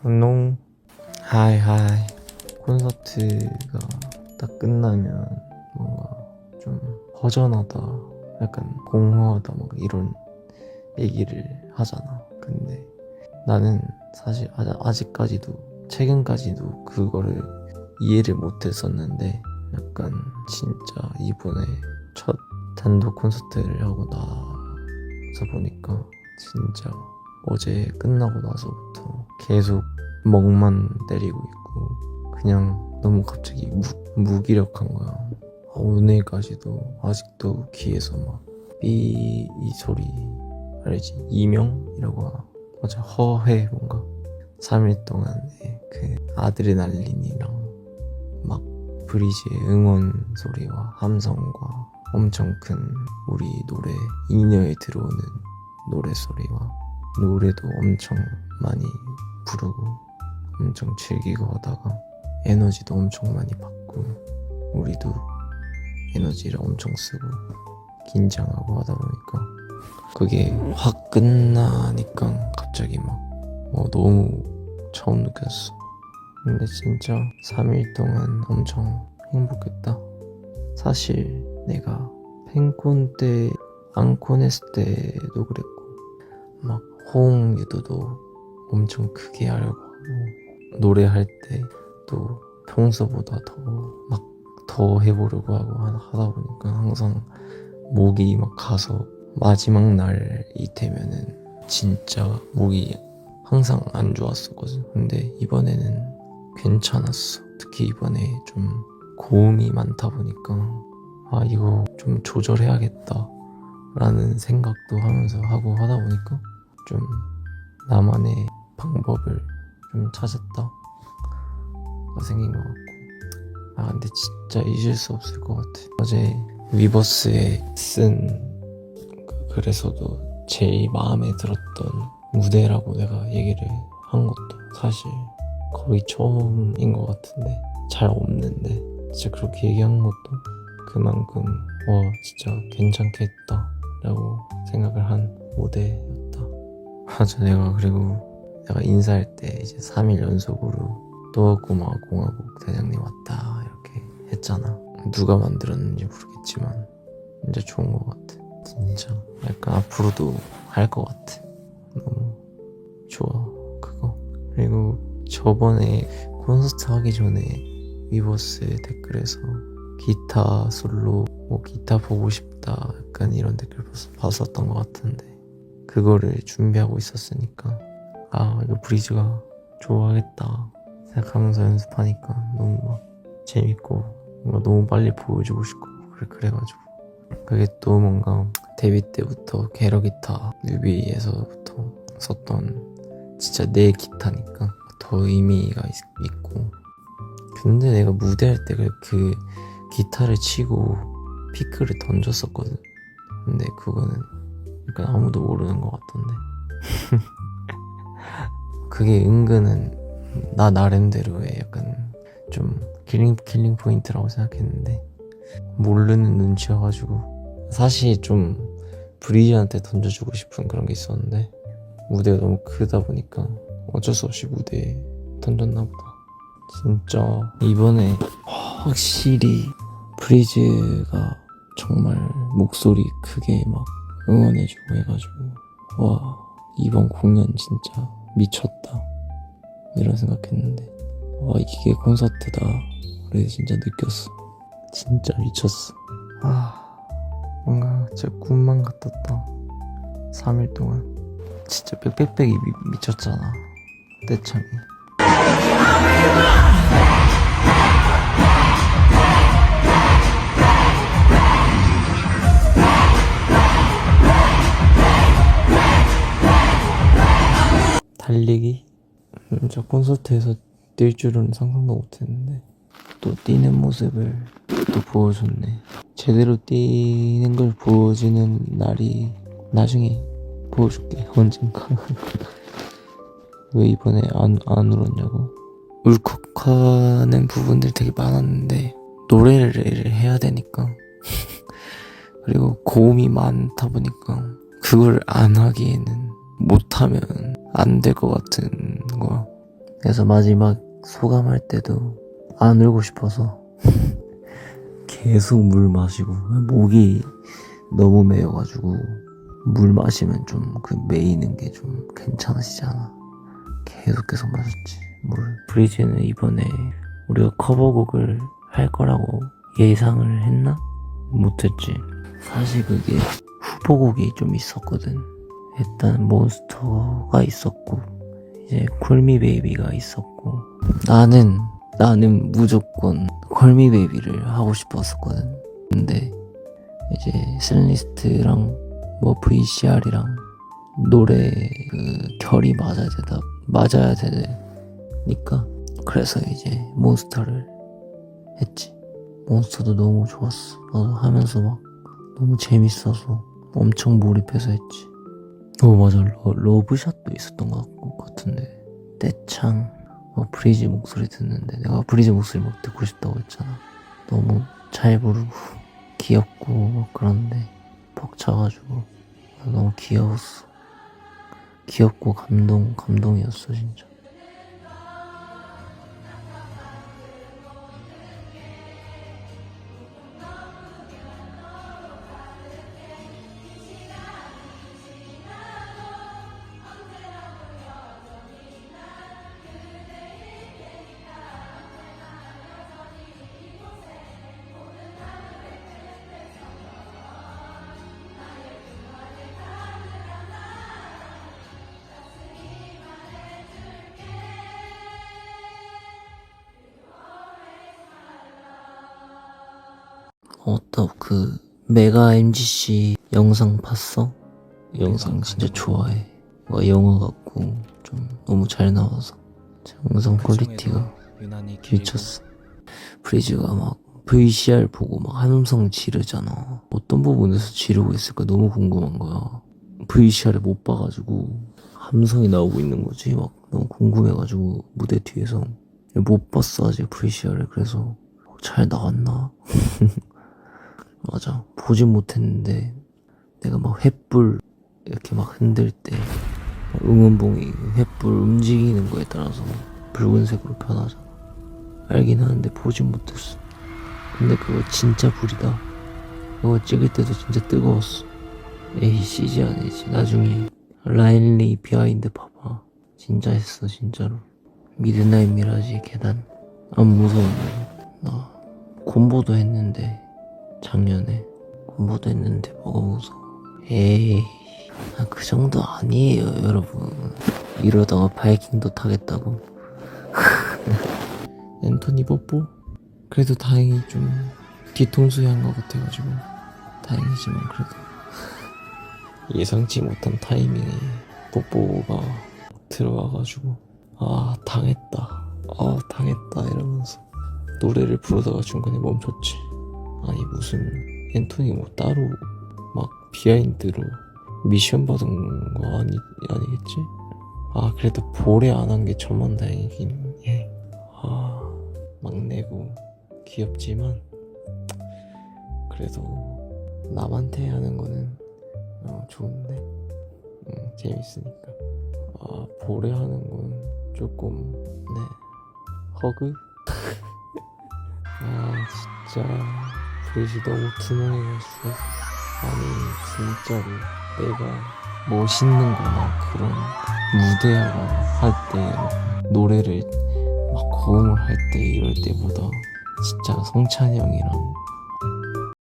안녕. 하이. 콘서트가 딱 끝나면 뭔가 좀 허전하다, 약간 공허하다, 막 이런 얘기를 하잖아. 근데 나는 사실 아직까지도, 최근까지도 그거를 이해를 못했었는데, 약간 진짜 이번에 첫 단독 콘서트를 하고 나서 보니까 진짜 어제 끝나고 나서부터 계속 멍만 때리고 있고 그냥 너무 갑자기 무기력한 거야. 오늘까지도 아직도 귀에서 막 삐 이 소리 알지? 이명이라고 하나? 맞아, 허해 뭔가 3일 동안의 그 아드레날린이랑 막 브리지의 응원 소리와 함성과 엄청 큰 우리 노래 인여에 들어오는 노래 소리와 노래도 엄청 많이 부르고 엄청 즐기고 하다가 에너지도 엄청 많이 받고 우리도 에너지를 엄청 쓰고 긴장하고 하다 보니까 그게 확 끝나니까 갑자기 막 너무 처음 느꼈어. 근데 진짜 3일 동안 엄청 행복했다. 사실 내가 팬콘 때 앙콘 했을 때도 그랬고 막 호응 유도도 엄청 크게 하려고 하고 노래할 때 또 평소보다 더 해보려고 하고 하다 보니까 항상 목이 막 가서 마지막 날이 되면은 진짜 목이 항상 안 좋았었거든. 근데 이번에는 괜찮았어. 특히 이번에 좀 고음이 많다 보니까 이거 좀 조절해야겠다 라는 생각도 하면서 하고 하다 보니까 좀 나만의 방법을 좀 찾았다 가 생긴 것 같고 근데 진짜 잊을 수 없을 것 같아. 어제 위버스에 쓴 글에서도 제일 마음에 들었던 무대라고 내가 얘기를 한 것도 사실 거의 처음인 것 같은데 잘 없는데 진짜 그렇게 얘기한 것도 그만큼 진짜 괜찮겠다 라고 생각을 한 무대였다. 맞아, 내가 인사할 때 이제 3일 연속으로 또고마워 공화국 대장님 왔다 이렇게 했잖아. 누가 만들었는지 모르겠지만 진짜 좋은 것 같아. 진짜 약간 앞으로도 할 것 같아. 너무 좋아 그거. 그리고 저번에 콘서트 하기 전에 위버스 댓글에서 기타 솔로 기타 보고 싶다 약간 이런 댓글 봤었던 것 같은데 그거를 준비하고 있었으니까 이거 브리즈가 좋아하겠다 생각하면서 연습하니까 너무 막 재밌고 뭔가 너무 빨리 보여주고 싶고 그래가지고 그게 또 뭔가 데뷔 때부터 게러 기타 뮤비에서부터 썼던 진짜 내 기타니까 더 의미가 있고. 근데 내가 무대할 때 그 기타를 치고 피크를 던졌었거든. 근데 그거는 약간 아무도 모르는 것 같던데 그게 은근은 나 나름대로의 약간 좀 킬링 포인트라고 생각했는데 모르는 눈치여가지고 사실 좀 브리지한테 던져주고 싶은 그런 게 있었는데 무대가 너무 크다 보니까 어쩔 수 없이 무대에 던졌나 보다. 진짜 이번에 확실히 브리즈가 정말 목소리 크게 막 응원해주고 해가지고 이번 공연 진짜 미쳤다 이런 생각했는데 이게 콘서트다 그래 진짜 느꼈어. 진짜 미쳤어. 뭔가 진짜 꿈만 같았다. 3일 동안 진짜 빽빽빽이 미쳤잖아 떼창이. 달리기? 진짜 콘서트에서 뛸 줄은 상상도 못했는데 또 뛰는 모습을 또 보여줬네. 제대로 뛰는 걸 보여주는 날이 나중에 보여줄게 언젠가. 왜 이번에 안 울었냐고? 울컥하는 부분들 되게 많았는데 노래를 해야 되니까 그리고 고음이 많다 보니까 그걸 안 하기에는 못하면 안 될 것 같은 거야. 그래서 마지막 소감할 때도 안 울고 싶어서 계속 물 마시고, 목이 너무 메여가지고 물 마시면 좀 그 메이는 게 좀 괜찮아지잖아. 계속 마셨지 물. 브리즈는 이번에 우리가 커버곡을 할 거라고 예상을 했나? 못했지. 사실 그게 후보곡이 좀 있었거든. 일단 몬스터가 있었고, 이제 콜미 베이비가 있었고, 나는 무조건 콜미 베이비를 하고 싶었었거든. 근데 이제 셀리스트랑 뭐 VCR이랑 노래 그 결이 맞아야 되니까, 그래서 이제 몬스터를 했지. 몬스터도 너무 좋았어. 나도 하면서 막 너무 재밌어서 엄청 몰입해서 했지. 맞아. 러브샷도 있었던 것 같은데. 떼창 브리즈 목소리 듣는데, 내가 브리즈 목소리 막 듣고 싶다고 했잖아. 너무 잘 부르고 귀엽고 막 그런데 벅차가지고 너무 귀여웠어. 귀엽고 감동이었어 진짜. 또 그 메가 MGC 영상 봤어? 영상 진짜 좋아해. 영화 같고 좀 너무 잘 나와서 영상 퀄리티가 미쳤어. 브리즈가 막 VCR 보고 막 한음성 지르잖아. 어떤 부분에서 지르고 있을까 너무 궁금한 거야. VCR을 못 봐가지고 함성이 나오고 있는 거지. 막 너무 궁금해가지고 무대 뒤에서 못 봤어 아직 VCR을. 그래서 잘 나왔나? 맞아, 보진 못했는데 내가 막 횃불 이렇게 막 흔들 때 응원봉이 횃불 움직이는 거에 따라서 붉은색으로 변하잖아. 알긴 하는데 보진 못했어. 근데 그거 진짜 불이다. 그거 찍을 때도 진짜 뜨거웠어. 에이, CG 아니지. 나중에 라일리 비하인드 봐봐. 진짜 했어 진짜로. 미드나잇 미라지 계단 안 무서운데. 나 콤보도 했는데 작년에 콤보도 했는데 뭐가 무서워. 에이, 그 정도 아니에요 여러분. 이러다가 바이킹도 타겠다고. 앤토니 뽀뽀? 그래도 다행히 좀 뒤통수에 한 것 같아가지고 다행이지만, 그래도 예상치 못한 타이밍에 뽀뽀가 들어와가지고 당했다 이러면서 노래를 부르다가 중간에 멈췄지. 아니 무슨 앤토니 뭐 따로 막 비하인드로 미션 받은 거 아니겠지? 그래도 볼에 안 한 게 천만다행이긴 해. 막내고 귀엽지만 그래도 남한테 하는 거는 좋은데 재밌으니까. 볼에 하는 건 조금 허그? 진짜 브리즈 너무 투명해가지고, 아니 진짜로 내가 멋있는 거나 그런 무대하고 할 때 노래를 막 고음을 할 때 이럴 때보다 진짜 성찬이 형이랑